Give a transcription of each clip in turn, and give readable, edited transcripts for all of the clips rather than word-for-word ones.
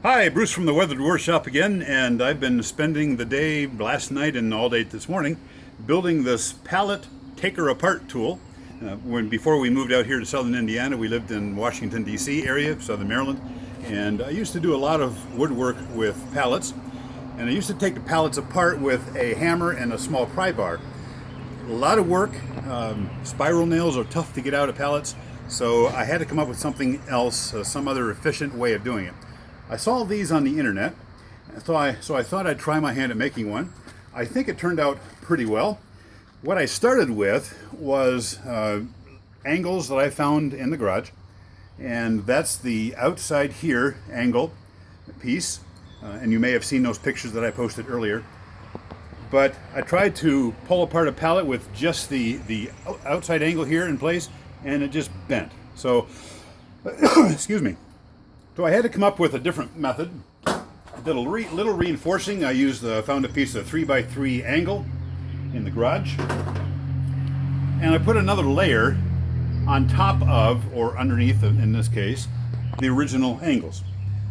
Hi, Bruce from the Weathered Workshop again, and I've been spending the day last night and all day this morning building this pallet taker apart tool. Before we moved out here to southern Indiana, we lived in Washington D.C. area, southern Maryland, and I used to do a lot of woodwork with pallets, and I used to take the pallets apart with a hammer and a small pry bar. A lot of work. Spiral nails are tough to get out of pallets, so I had to come up with something else, some other efficient way of doing it. I saw these on the internet, so I thought I'd try my hand at making one. I think it turned out pretty well. What I started with was angles that I found in the garage, and that's the outside here angle piece, and you may have seen those pictures that I posted earlier. But I tried to pull apart a pallet with just the outside angle here in place, and it just bent. So, excuse me. So I had to come up with a different method. I did a little reinforcing. I found a piece of 3x3 angle in the garage, and I put another layer on top of, or underneath in this case, the original angles.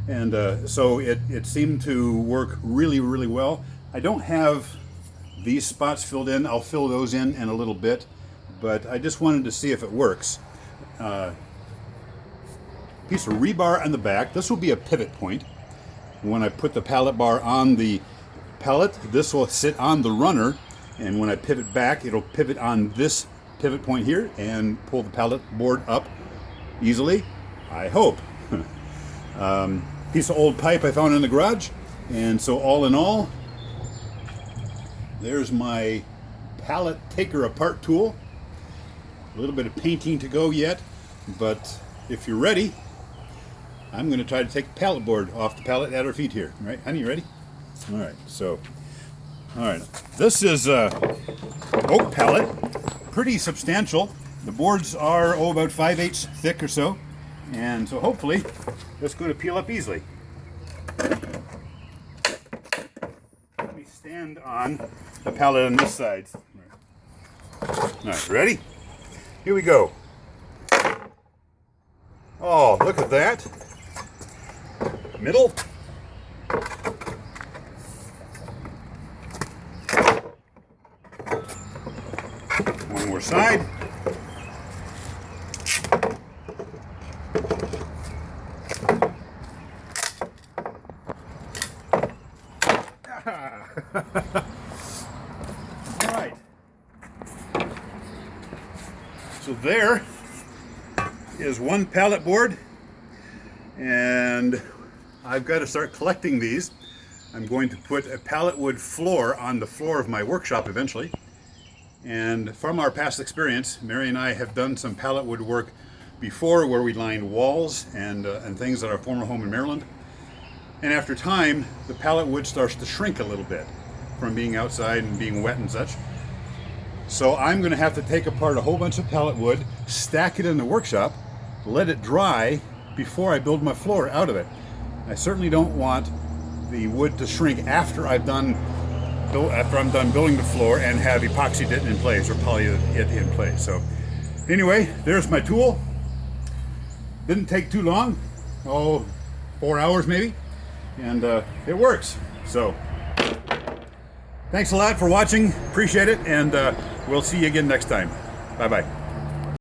And so it seemed to work really, really well. I don't have these spots filled in. I'll fill those in a little bit, but I just wanted to see if it works. Piece of rebar on the back. This will be a pivot point. When I put the pallet bar on the pallet, this will sit on the runner, and when I pivot back, it'll pivot on this pivot point here and pull the pallet board up easily, I hope. Piece of old pipe I found in the garage, and so all in all, there's my pallet taker apart tool. A little bit of painting to go yet, but if you're ready, I'm going to try to take the pallet board off the pallet at our feet here. All right, honey, you ready? All right, so, all right. This is a oak pallet, pretty substantial. The boards are, about 5/8 thick or so. And so hopefully, it's going to peel up easily. Let me stand on the pallet on this side. All right, ready? Here we go. Oh, look at that. Middle. One more side. All right. So there is one pallet board, and I've got to start collecting these. I'm going to put a pallet wood floor on the floor of my workshop eventually. And from our past experience, Mary and I have done some pallet wood work before where we lined walls and things at our former home in Maryland. And after time, the pallet wood starts to shrink a little bit from being outside and being wet and such. So I'm going to have to take apart a whole bunch of pallet wood, stack it in the workshop, let it dry before I build my floor out of it. I certainly don't want the wood to shrink after I'm done building the floor and have epoxied it in place or poly it in place. So anyway, there's my tool. Didn't take too long, 4 hours maybe, and it works. So thanks a lot for watching, appreciate it, and we'll see you again next time. Bye-bye.